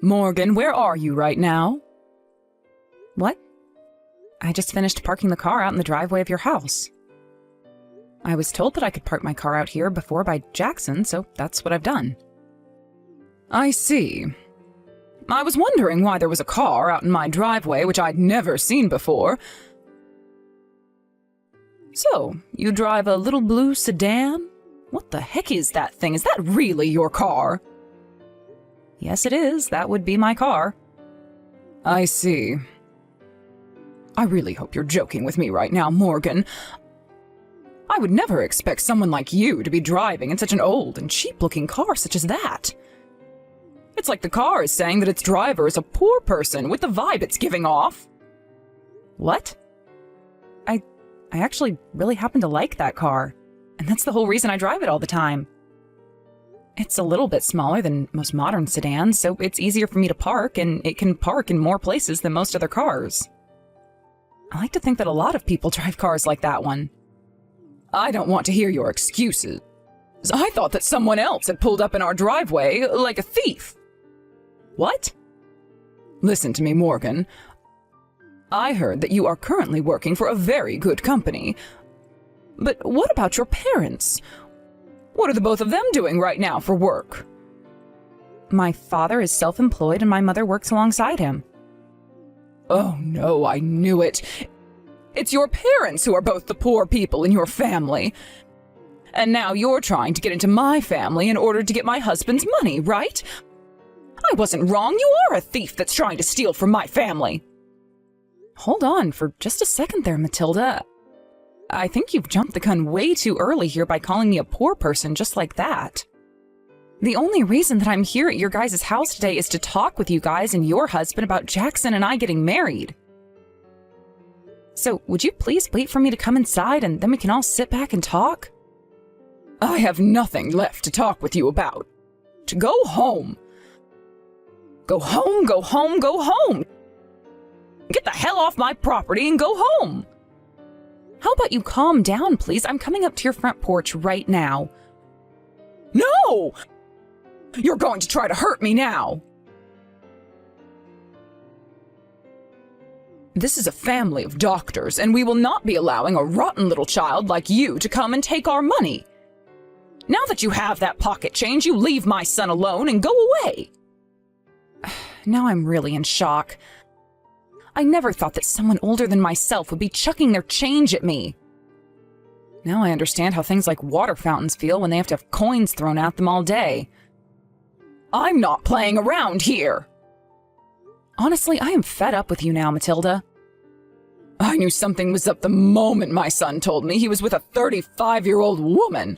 Morgan, where are you right now? What? I just finished parking the car out in the driveway of your house. I was told that I could park my car out here before by Jackson, so that's what I've done. I see. I was wondering why there was a car out in my driveway which I'd never seen before. So, you drive a little blue sedan? What the heck is that thing? Is that really your car? Yes, it is. That would be my car. I see. I really hope you're joking with me right now, Morgan. I would never expect someone like you to be driving in such an old and cheap-looking car such as that. It's like the car is saying that its driver is a poor person with the vibe it's giving off. What? I actually really happen to like that car, and that's the whole reason I drive it all the time. It's a little bit smaller than most modern sedans, so it's easier for me to park, and it can park in more places than most other cars. I like to think that a lot of people drive cars like that one. I don't want to hear your excuses. I thought that someone else had pulled up in our driveway like a thief. What? Listen to me, Morgan. I heard that you are currently working for a very good company. But what about your parents? What are the both of them doing right now for work? My father is self-employed and my mother works alongside him. Oh no, I knew it. It's your parents who are both the poor people in your family. And now you're trying to get into my family in order to get my husband's money, right? I wasn't wrong. You are a thief that's trying to steal from my family. Hold on for just a second there, Matilda. I think you've jumped the gun way too early here by calling me a poor person just like that. The only reason that I'm here at your guys' house today is to talk with you guys and your husband about Jackson and I getting married. So, would you please wait for me to come inside and then we can all sit back and talk? I have nothing left to talk with you about. To go home. Go home, go home, go home. Get the hell off my property and go home. How about you calm down, please? I'm coming up to your front porch right now. No! You're going to try to hurt me now. This is a family of doctors, and we will not be allowing a rotten little child like you to come and take our money. Now that you have that pocket change, you leave my son alone and go away. Now I'm really in shock. I never thought that someone older than myself would be chucking their change at me. Now I understand how things like water fountains feel when they have to have coins thrown at them all day. I'm not playing around here. Honestly, I am fed up with you now, Matilda. I knew something was up the moment my son told me he was with a 35-year-old woman.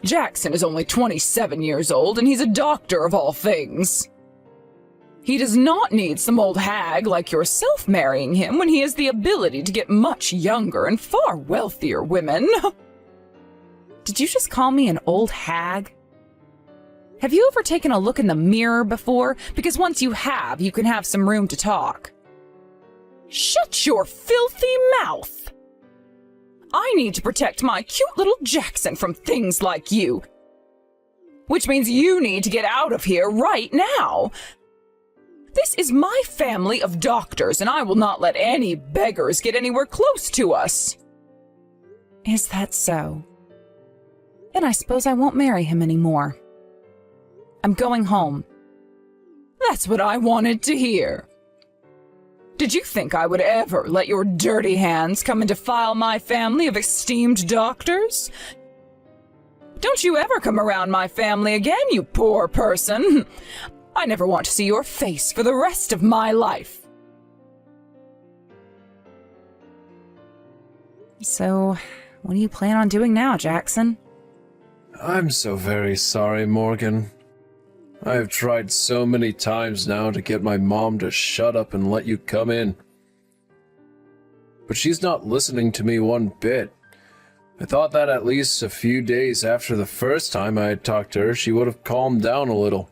Jackson is only 27 years old, and he's a doctor of all things. He does not need some old hag like yourself marrying him when he has the ability to get much younger and far wealthier women. Did you just call me an old hag? Have you ever taken a look in the mirror before? Because once you have, you can have some room to talk. Shut your filthy mouth! I need to protect my cute little Jackson from things like you. Which means you need to get out of here right now. This is my family of doctors, and I will not let any beggars get anywhere close to us. Is that so? Then I suppose I won't marry him anymore. I'm going home. That's what I wanted to hear. Did you think I would ever let your dirty hands come and defile my family of esteemed doctors? Don't you ever come around my family again, you poor person. I never want to see your face for the rest of my life. So, what do you plan on doing now, Jackson? I'm so very sorry, Morgan. I have tried so many times now to get my mom to shut up and let you come in. But she's not listening to me one bit. I thought that at least a few days after the first time I had talked to her, she would have calmed down a little.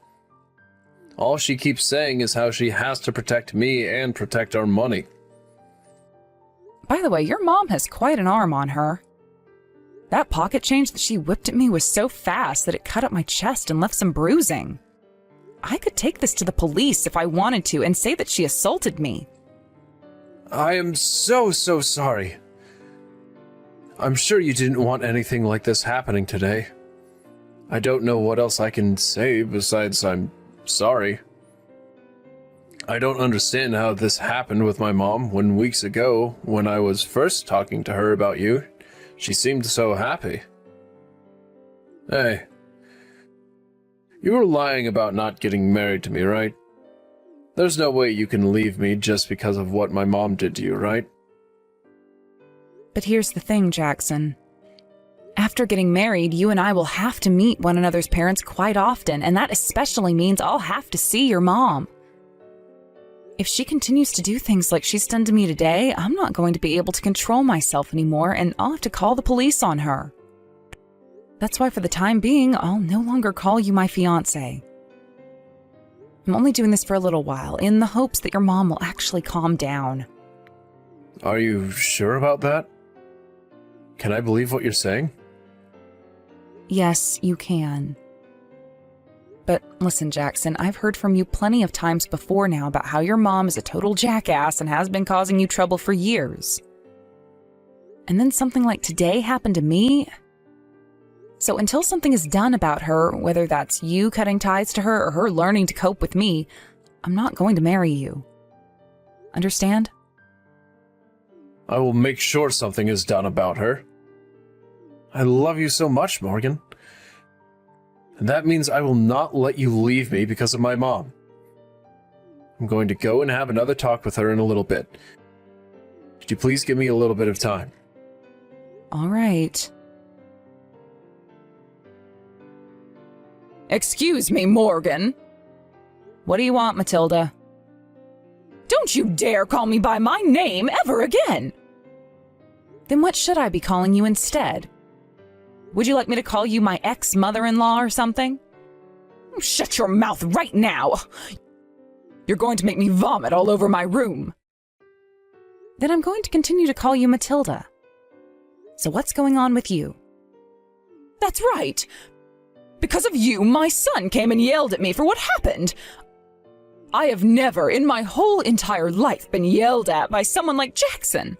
All she keeps saying is how she has to protect me and protect our money. By the way, your mom has quite an arm on her. That pocket change that she whipped at me was so fast that it cut up my chest and left some bruising. I could take this to the police if I wanted to and say that she assaulted me. I am so sorry. I'm sure you didn't want anything like this happening today. I don't know what else I can say besides I'm sorry. I don't understand how this happened with my mom when weeks ago, when I was first talking to her about you, she seemed so happy. Hey, you were lying about not getting married to me, right? There's no way you can leave me just because of what my mom did to you, right? But here's the thing, Jackson. After getting married, you and I will have to meet one another's parents quite often, and that especially means I'll have to see your mom. If she continues to do things like she's done to me today, I'm not going to be able to control myself anymore, and I'll have to call the police on her. That's why for the time being, I'll no longer call you my fiancé. I'm only doing this for a little while, in the hopes that your mom will actually calm down. Are you sure about that? Can I believe what you're saying? Yes, you can. But listen, Jackson, I've heard from you plenty of times before now about how your mom is a total jackass and has been causing you trouble for years. And then something like today happened to me. So until something is done about her, whether that's you cutting ties to her or her learning to cope with me, I'm not going to marry you. Understand? I will make sure something is done about her. I love you so much, Morgan. And that means I will not let you leave me because of my mom. I'm going to go and have another talk with her in a little bit. Could you please give me a little bit of time? All right. Excuse me, Morgan. What do you want, Matilda? Don't you dare call me by my name ever again! Then what should I be calling you instead? Would you like me to call you my ex-mother-in-law or something? Shut your mouth right now! You're going to make me vomit all over my room. Then I'm going to continue to call you Matilda. So what's going on with you? That's right! Because of you, my son came and yelled at me for what happened. I have never in my whole entire life been yelled at by someone like Jackson.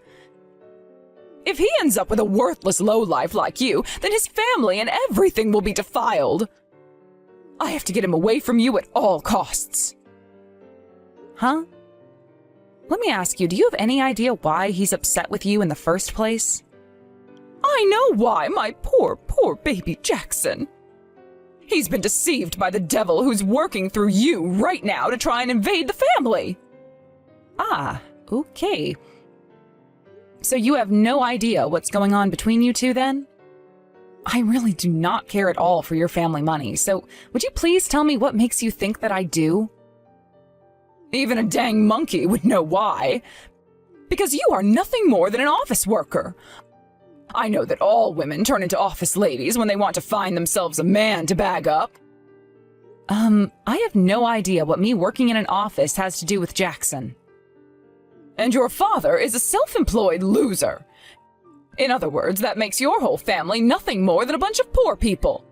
If he ends up with a worthless lowlife like you, then his family and everything will be defiled. I have to get him away from you at all costs. Huh? Let me ask you, do you have any idea why he's upset with you in the first place? I know why, my poor baby Jackson. He's been deceived by the devil who's working through you right now to try and invade the family. Ah, okay. So you have no idea what's going on between you two then? I really do not care at all for your family money, so would you please tell me what makes you think that I do? Even a dang monkey would know why. Because you are nothing more than an office worker. I know that all women turn into office ladies when they want to find themselves a man to bag up. I have no idea what me working in an office has to do with Jackson. And your father is a self-employed loser. In other words, that makes your whole family nothing more than a bunch of poor people.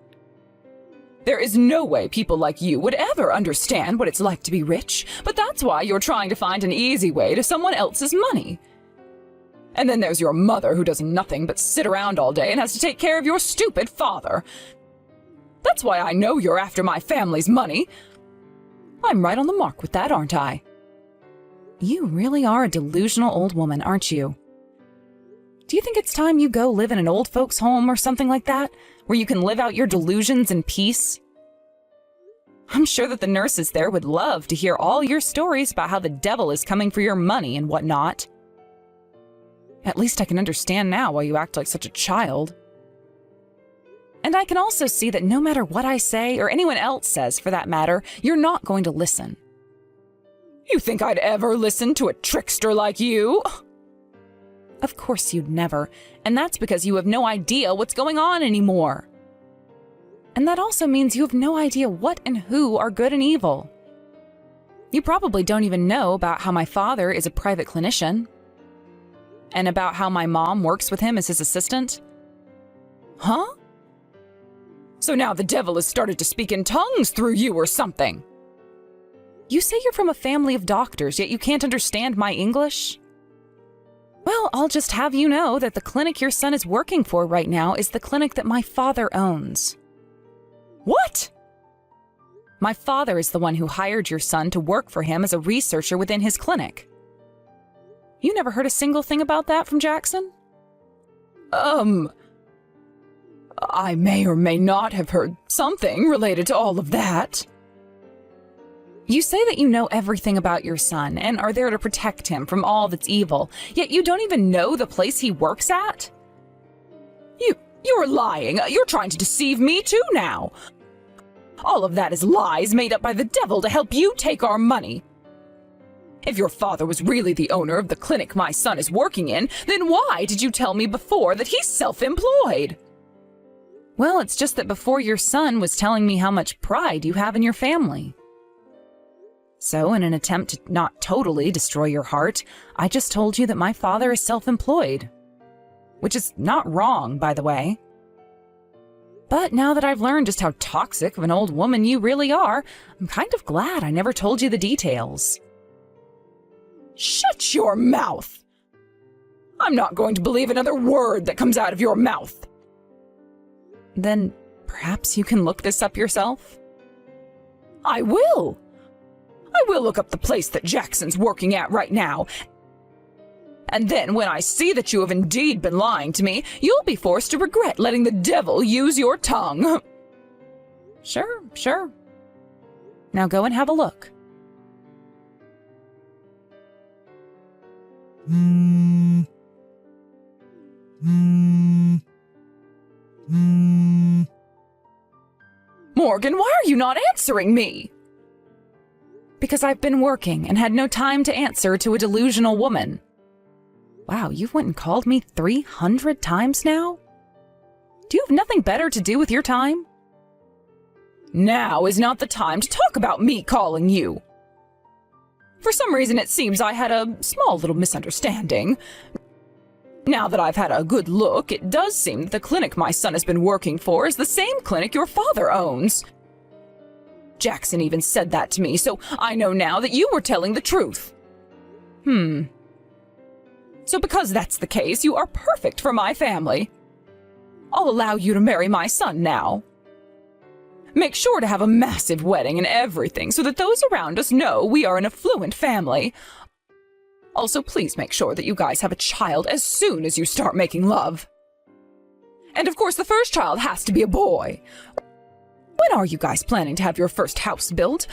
There is no way people like you would ever understand what it's like to be rich, but that's why you're trying to find an easy way to someone else's money. And then there's your mother who does nothing but sit around all day and has to take care of your stupid father. That's why I know you're after my family's money. I'm right on the mark with that, aren't I? You really are a delusional old woman, aren't you? Do you think it's time you go live in an old folks' home or something like that, where you can live out your delusions in peace? I'm sure that the nurses there would love to hear all your stories about how the devil is coming for your money and whatnot. At least I can understand now why you act like such a child. And I can also see that no matter what I say, or anyone else says for that matter, you're not going to listen. You think I'd ever listen to a trickster like you? Of course you'd never, and that's because you have no idea what's going on anymore. And that also means you have no idea what and who are good and evil. You probably don't even know about how my father is a private clinician, and about how my mom works with him as his assistant. Huh? So now the devil has started to speak in tongues through you or something. You say you're from a family of doctors, yet you can't understand my English? Well, I'll just have you know that the clinic your son is working for right now is the clinic that my father owns. What? My father is the one who hired your son to work for him as a researcher within his clinic. You never heard a single thing about that from Jackson? I may or may not have heard something related to all of that. You say that you know everything about your son and are there to protect him from all that's evil, yet you don't even know the place he works at? You're lying. You're trying to deceive me too now. All of that is lies made up by the devil to help you take our money. If your father was really the owner of the clinic my son is working in, then why did you tell me before that he's self-employed? Well, it's just that before your son was telling me how much pride you have in your family. So, in an attempt to not totally destroy your heart, I just told you that my father is self-employed. Which is not wrong, by the way. But now that I've learned just how toxic of an old woman you really are, I'm kind of glad I never told you the details. Shut your mouth! I'm not going to believe another word that comes out of your mouth. Then perhaps you can look this up yourself? I will! I will look up the place that Jackson's working at right now. And then when I see that you have indeed been lying to me, you'll be forced to regret letting the devil use your tongue. Sure. Now go and have a look. Morgan, why are you not answering me? Because I've been working and had no time to answer to a delusional woman. Wow, you've went and called me 300 times now? Do you have nothing better to do with your time? Now is not the time to talk about me calling you. For some reason, it seems I had a small little misunderstanding. Now that I've had a good look, it does seem that the clinic my son has been working for is the same clinic your father owns. Jackson even said that to me, so I know now that you were telling the truth. So because that's the case, you are perfect for my family. I'll allow you to marry my son now. Make sure to have a massive wedding and everything so that those around us know we are an affluent family. Also, please make sure that you guys have a child as soon as you start making love. And of course, the first child has to be a boy. When are you guys planning to have your first house built?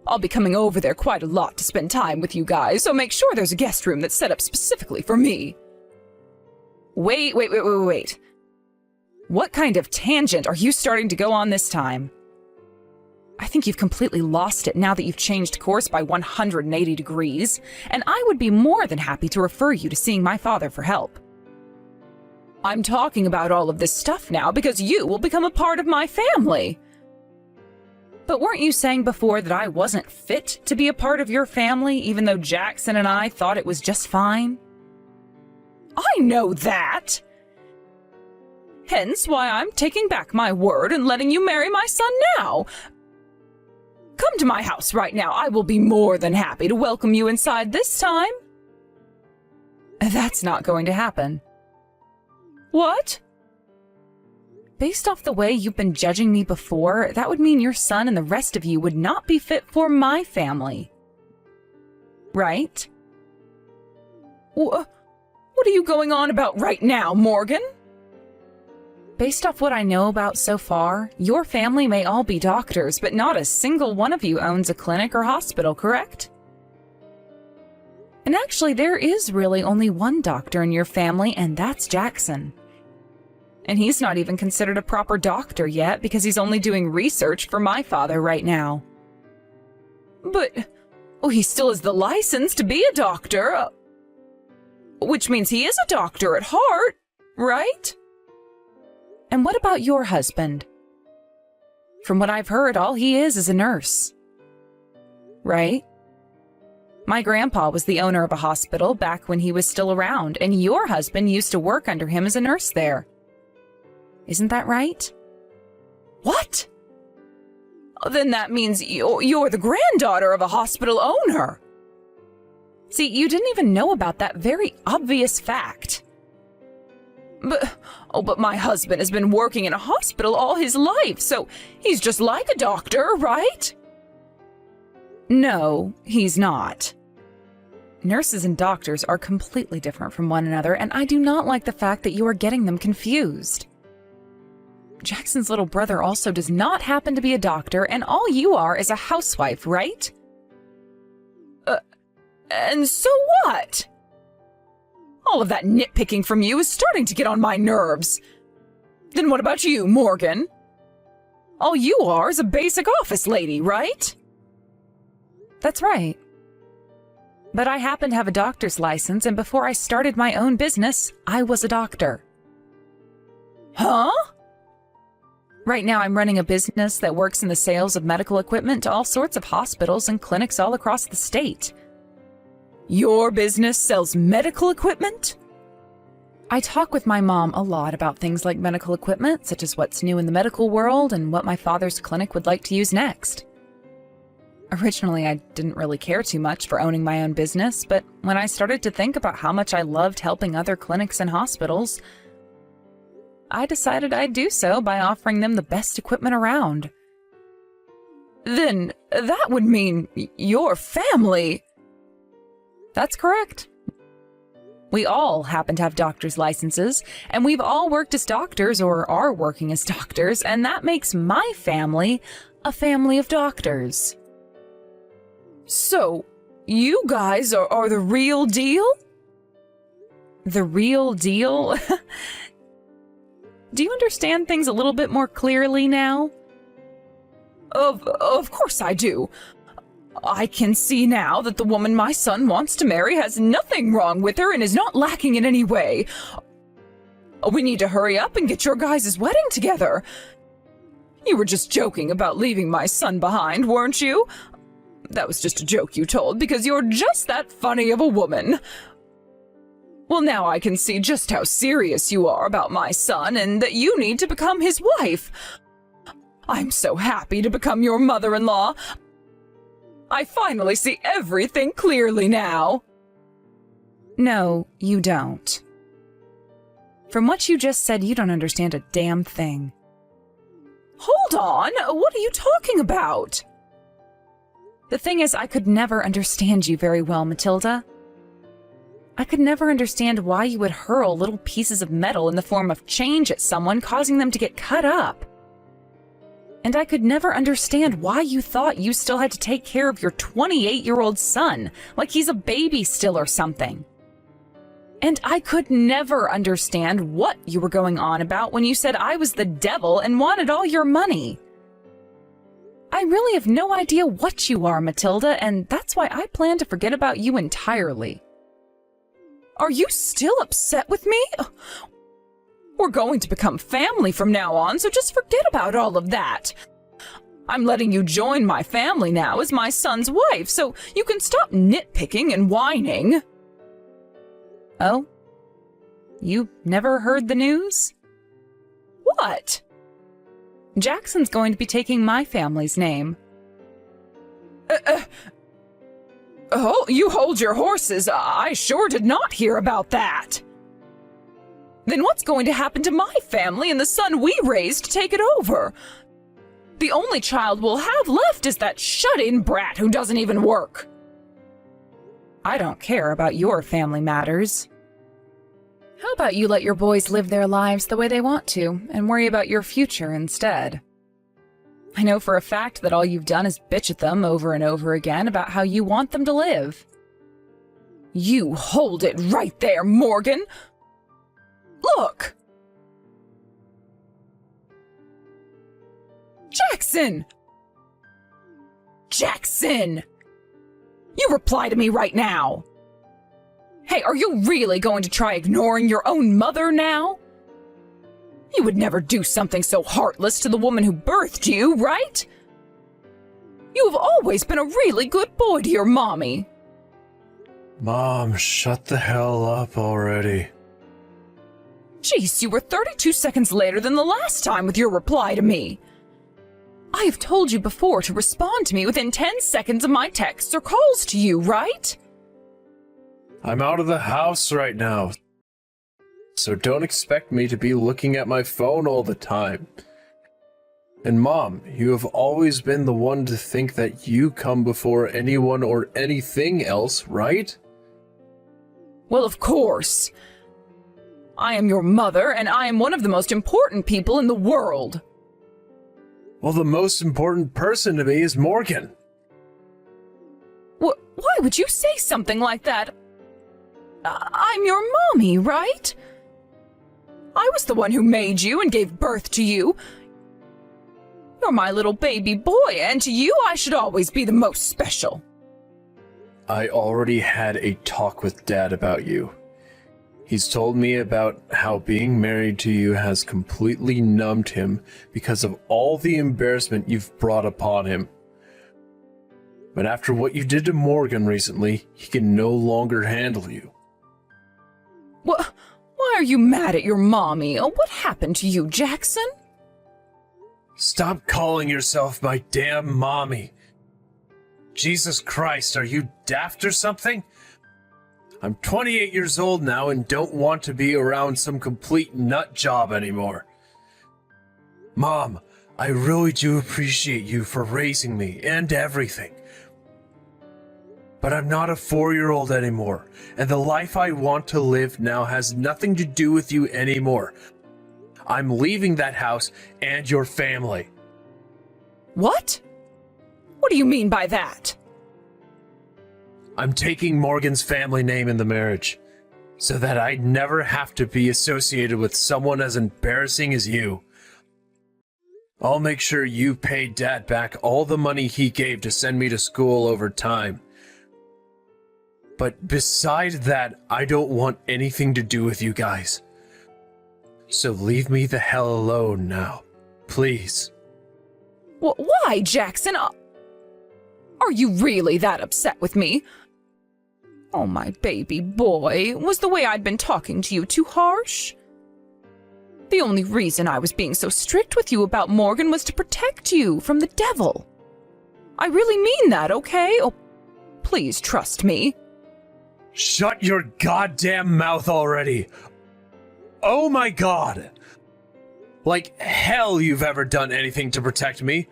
I'll be coming over there quite a lot to spend time with you guys, so make sure there's a guest room that's set up specifically for me. Wait. What kind of tangent are you starting to go on this time? I think you've completely lost it now that you've changed course by 180 degrees, and I would be more than happy to refer you to seeing my father for help. I'm talking about all of this stuff now because you will become a part of my family. But weren't you saying before that I wasn't fit to be a part of your family, even though Jackson and I thought it was just fine? I know that. Hence why I'm taking back my word and letting you marry my son now. Come to my house right now. I will be more than happy to welcome you inside this time. That's not going to happen. What? Based off the way you've been judging me before, that would mean your son and the rest of you would not be fit for my family. Right? What are you going on about right now, Morgan? Based off what I know about so far, your family may all be doctors, but not a single one of you owns a clinic or hospital, correct? And actually, there is really only one doctor in your family, and that's Jackson. And he's not even considered a proper doctor yet because he's only doing research for my father right now. But he still has the license to be a doctor, which means he is a doctor at heart, right? And what about your husband? From what I've heard, all he is a nurse. Right? My grandpa was the owner of a hospital back when he was still around, and your husband used to work under him as a nurse there. Isn't that right? What? Then that means you're the granddaughter of a hospital owner. See, you didn't even know about that very obvious fact. But my husband has been working in a hospital all his life, so he's just like a doctor, right? No, he's not. Nurses and doctors are completely different from one another, and I do not like the fact that you are getting them confused. Jackson's little brother also does not happen to be a doctor, and all you are is a housewife, right? And so what? All of that nitpicking from you is starting to get on my nerves. Then what about you, Morgan? All you are is a basic office lady, right? That's right. But I happen to have a doctor's license, and before I started my own business, I was a doctor. Huh? Right now, I'm running a business that works in the sales of medical equipment to all sorts of hospitals and clinics all across the state. Your business sells medical equipment? I talk with my mom a lot about things like medical equipment, such as what's new in the medical world and what my father's clinic would like to use next. Originally, I didn't really care too much for owning my own business, but when I started to think about how much I loved helping other clinics and hospitals, I decided I'd do so by offering them the best equipment around. Then that would mean your family. That's correct. We all happen to have doctor's licenses, and we've all worked as doctors or are working as doctors, and that makes my family a family of doctors. So, you guys are the real deal? The real deal? Do you understand things a little bit more clearly now? Of course I do. I can see now that the woman my son wants to marry has nothing wrong with her and is not lacking in any way. We need to hurry up and get your guys' wedding together. You were just joking about leaving my son behind, weren't you? That was just a joke you told because you're just that funny of a woman. Well, now I can see just how serious you are about my son and that you need to become his wife. I'm so happy to become your mother-in-law. I finally see everything clearly now. No, you don't. From what you just said, you don't understand a damn thing. Hold on, what are you talking about? The thing is, I could never understand you very well, Matilda. I could never understand why you would hurl little pieces of metal in the form of change at someone, causing them to get cut up. And I could never understand why you thought you still had to take care of your 28-year-old son, like he's a baby still or something. And I could never understand what you were going on about when you said I was the devil and wanted all your money. I really have no idea what you are, Matilda, and that's why I plan to forget about you entirely. Are you still upset with me? We're going to become family from now on, so just forget about all of that. I'm letting you join my family now as my son's wife, so you can stop nitpicking and whining. Oh? You never heard the news? What? Jackson's going to be taking my family's name. Oh, you hold your horses. I sure did not hear about that. Then what's going to happen to my family and the son we raised to take it over? The only child we'll have left is that shut-in brat who doesn't even work. I don't care about your family matters. How about you let your boys live their lives the way they want to and worry about your future instead? I know for a fact that all you've done is bitch at them over and over again about how you want them to live. You hold it right there, Morgan. Look! Jackson! Jackson! You reply to me right now! Hey, are you really going to try ignoring your own mother now? You would never do something so heartless to the woman who birthed you, right? You have always been a really good boy to your mommy. Mom, shut the hell up already. Jeez, you were 32 seconds later than the last time with your reply to me. I have told you before to respond to me within 10 seconds of my texts or calls to you, right? I'm out of the house right now, so don't expect me to be looking at my phone all the time. And Mom, you have always been the one to think that you come before anyone or anything else, right? Well, of course. I am your mother, and I am one of the most important people in the world. Well, the most important person to me is Morgan. Why would you say something like that? I'm your mommy, right? I was the one who made you and gave birth to you. You're my little baby boy, and to you I should always be the most special. I already had a talk with Dad about you. He's told me about how being married to you has completely numbed him because of all the embarrassment you've brought upon him. But after what you did to Morgan recently, he can no longer handle you. Why are you mad at your mommy? What happened to you, Jackson? Stop calling yourself my damn mommy. Jesus Christ, are you daft or something? I'm 28 years old now and don't want to be around some complete nut job anymore. Mom, I really do appreciate you for raising me and everything. But I'm not a 4-year-old anymore, and the life I want to live now has nothing to do with you anymore. I'm leaving that house and your family. What? What do you mean by that? I'm taking Morgan's family name in the marriage, so that I never have to be associated with someone as embarrassing as you. I'll make sure you pay Dad back all the money he gave to send me to school over time. But besides that, I don't want anything to do with you guys. So leave me the hell alone now, please. Why, Jackson? Are you really that upset with me? Oh, my baby boy, was the way I'd been talking to you too harsh? The only reason I was being so strict with you about Morgan was to protect you from the devil. I really mean that, okay? Oh, please trust me. Shut your goddamn mouth already! Oh my god! Like hell you've ever done anything to protect me.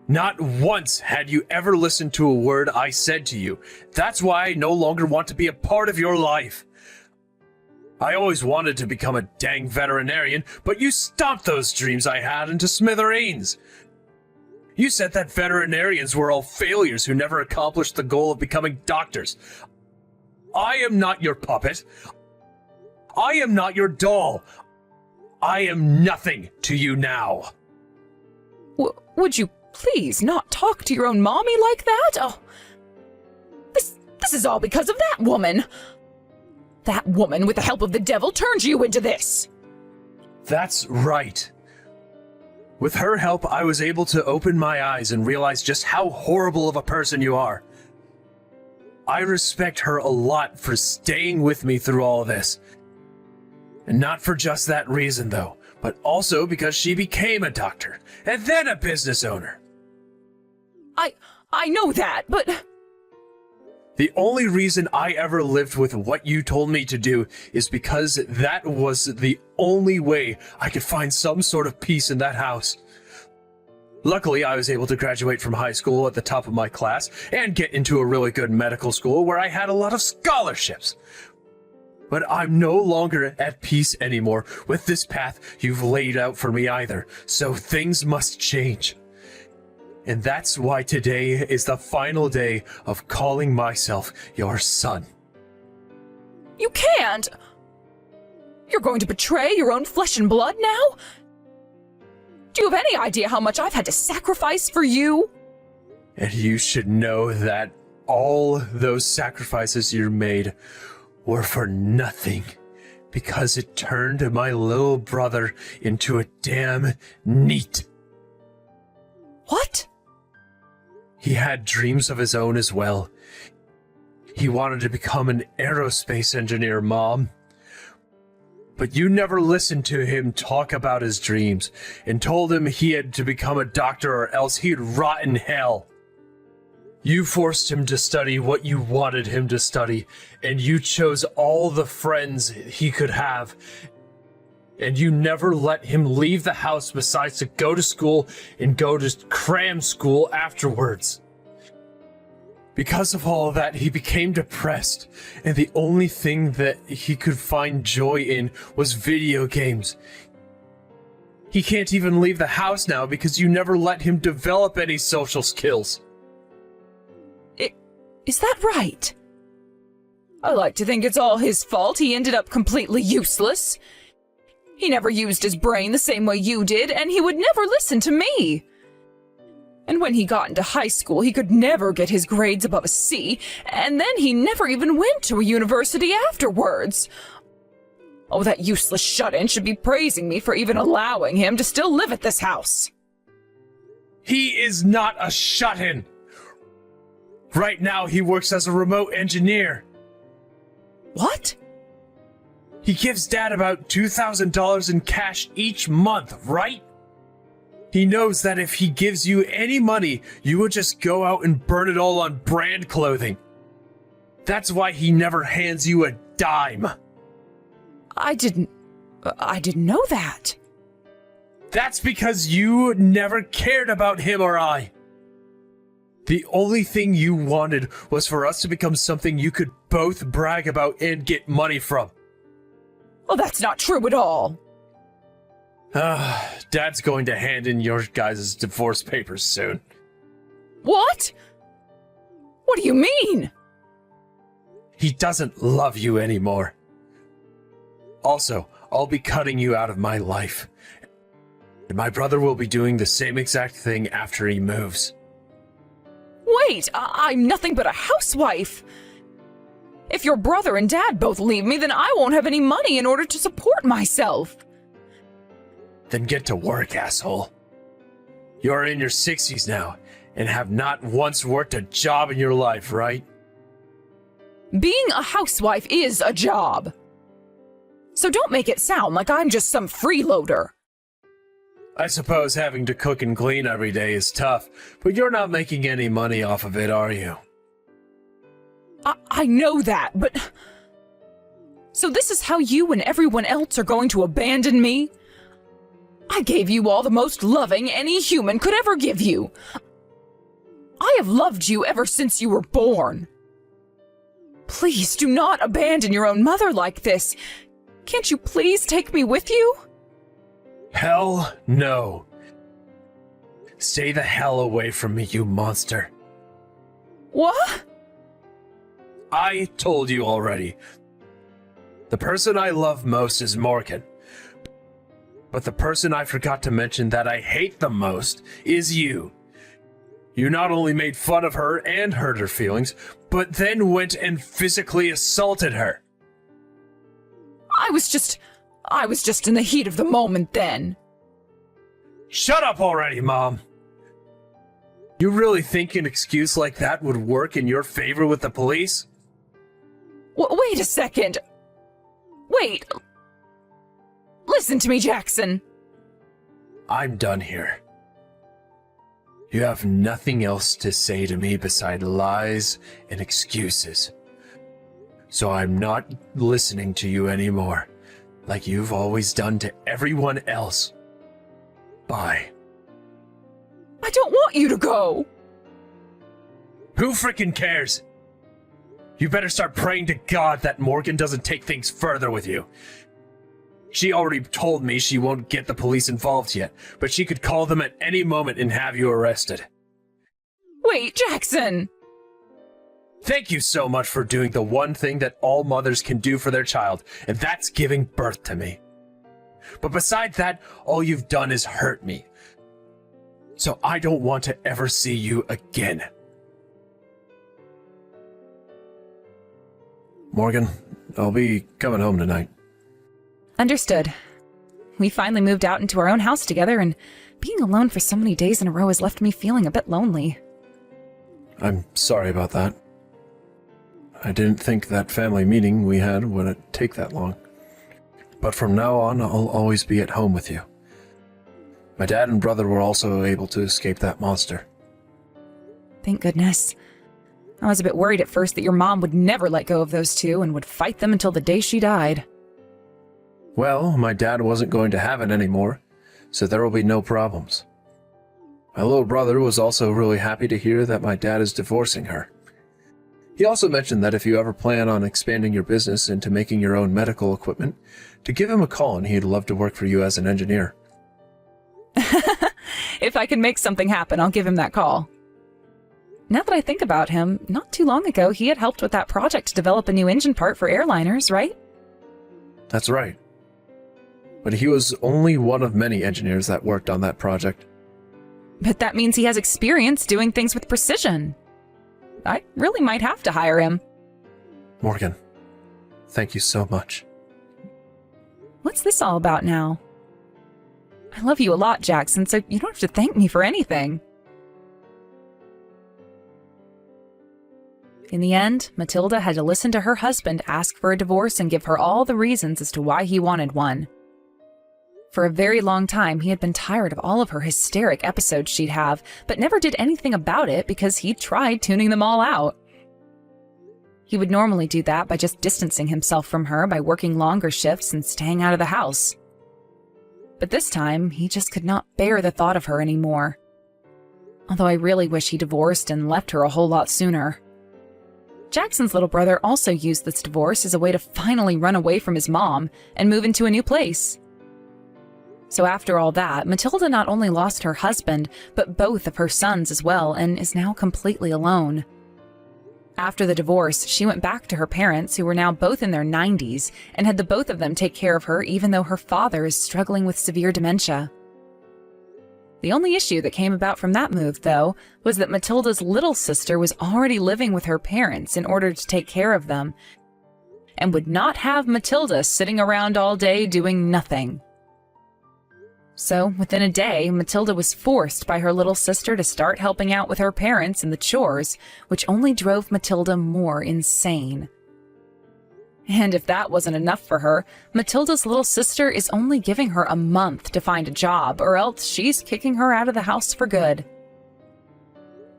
Not once had you ever listened to a word I said to you. That's why I no longer want to be a part of your life. I always wanted to become a dang veterinarian, but you stomped those dreams I had into smithereens. You said that veterinarians were all failures who never accomplished the goal of becoming doctors. I am not your puppet. I am not your doll. I am nothing to you now. Would you please not talk to your own mommy like that? Oh, this is all because of that woman. That woman, with the help of the devil, turned you into this. That's right. With her help, I was able to open my eyes and realize just how horrible of a person you are. I respect her a lot for staying with me through all of this. And not for just that reason, though, but also because she became a doctor, and then a business owner. I know that, but... The only reason I ever lived with what you told me to do is because that was the only way I could find some sort of peace in that house. Luckily, I was able to graduate from high school at the top of my class and get into a really good medical school where I had a lot of scholarships. But I'm no longer at peace anymore with this path you've laid out for me either, so things must change. And that's why today is the final day of calling myself your son. You can't! You're going to betray your own flesh and blood now? Do you have any idea how much I've had to sacrifice for you? And you should know that all those sacrifices you made were for nothing, because it turned my little brother into a damn NEET. What? He had dreams of his own as well. He wanted to become an aerospace engineer, Mom. But you never listened to him talk about his dreams and told him he had to become a doctor or else he'd rot in hell. You forced him to study what you wanted him to study, and you chose all the friends he could have. And you never let him leave the house besides to go to school and go to cram school afterwards. Because of all that, he became depressed, and the only thing that he could find joy in was video games. He can't even leave the house now because you never let him develop any social skills. Is that right? I like to think it's all his fault. He ended up completely useless. He never used his brain the same way you did, and he would never listen to me. And when he got into high school, he could never get his grades above a C, and then he never even went to a university afterwards. Oh, that useless shut-in should be praising me for even allowing him to still live at this house. He is not a shut-in. Right now, he works as a remote engineer. What? He gives Dad about $2,000 in cash each month, right? He knows that if he gives you any money, you will just go out and burn it all on brand clothing. That's why he never hands you a dime. I didn't know that. That's because you never cared about him or I. The only thing you wanted was for us to become something you could both brag about and get money from. Well, that's not true at all. Dad's going to hand in your guys' divorce papers soon. What? What do you mean? He doesn't love you anymore. Also, I'll be cutting you out of my life. And my brother will be doing the same exact thing after he moves. Wait, I'm nothing but a housewife. If your brother and Dad both leave me, then I won't have any money in order to support myself. Then get to work, asshole. You're in your 60s now, and have not once worked a job in your life, right? Being a housewife is a job. So don't make it sound like I'm just some freeloader. I suppose having to cook and clean every day is tough, but you're not making any money off of it, are you? I know that, but... So this is how you and everyone else are going to abandon me? I gave you all the most loving any human could ever give you. I have loved you ever since you were born. Please do not abandon your own mother like this. Can't you please take me with you? Hell no. Stay the hell away from me, you monster. What? I told you already. The person I love most is Morgan. But the person I forgot to mention that I hate the most is you. You not only made fun of her and hurt her feelings, but then went and physically assaulted her. I was just in the heat of the moment then. Shut up already, Mom. You really think an excuse like that would work in your favor with the police? Wait a second. Wait. Listen to me, Jackson. I'm done here. You have nothing else to say to me beside lies and excuses. So I'm not listening to you anymore, like you've always done to everyone else. Bye. I don't want you to go. Who frickin' cares? You better start praying to God that Morgan doesn't take things further with you. She already told me she won't get the police involved yet, but she could call them at any moment and have you arrested. Wait, Jackson! Thank you so much for doing the one thing that all mothers can do for their child, and that's giving birth to me. But besides that, all you've done is hurt me. So I don't want to ever see you again. Morgan, I'll be coming home tonight. Understood. We finally moved out into our own house together, and being alone for so many days in a row has left me feeling a bit lonely. I'm sorry about that. I didn't think that family meeting we had would take that long. But from now on, I'll always be at home with you. My dad and brother were also able to escape that monster. Thank goodness. I was a bit worried at first that your mom would never let go of those two and would fight them until the day she died. Well, my dad wasn't going to have it anymore, so there will be no problems. My little brother was also really happy to hear that my dad is divorcing her. He also mentioned that if you ever plan on expanding your business into making your own medical equipment, to give him a call and he'd love to work for you as an engineer. If I can make something happen, I'll give him that call. Now that I think about him, not too long ago he had helped with that project to develop a new engine part for airliners, right? That's right. But he was only one of many engineers that worked on that project. But that means he has experience doing things with precision. I really might have to hire him. Morgan, thank you so much. What's this all about now? I love you a lot, Jackson, so you don't have to thank me for anything. In the end, Matilda had to listen to her husband ask for a divorce and give her all the reasons as to why he wanted one. For a very long time, he had been tired of all of her hysteric episodes she'd have, but never did anything about it because he'd tried tuning them all out. He would normally do that by just distancing himself from her by working longer shifts and staying out of the house. But this time, he just could not bear the thought of her anymore. Although I really wish he divorced and left her a whole lot sooner. Jackson's little brother also used this divorce as a way to finally run away from his mom and move into a new place. So after all that, Matilda not only lost her husband, but both of her sons as well, and is now completely alone. After the divorce, she went back to her parents, who were now both in their 90s, and had the both of them take care of her even though her father is struggling with severe dementia. The only issue that came about from that move, though, was that Matilda's little sister was already living with her parents in order to take care of them, and would not have Matilda sitting around all day doing nothing. So, within a day, Matilda was forced by her little sister to start helping out with her parents in the chores, which only drove Matilda more insane. And if that wasn't enough for her, Matilda's little sister is only giving her a month to find a job, or else she's kicking her out of the house for good.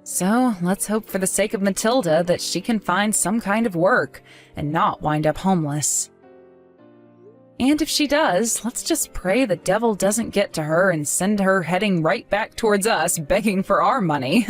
So, let's hope for the sake of Matilda that she can find some kind of work and not wind up homeless. And if she does, let's just pray the devil doesn't get to her and send her heading right back towards us begging for our money.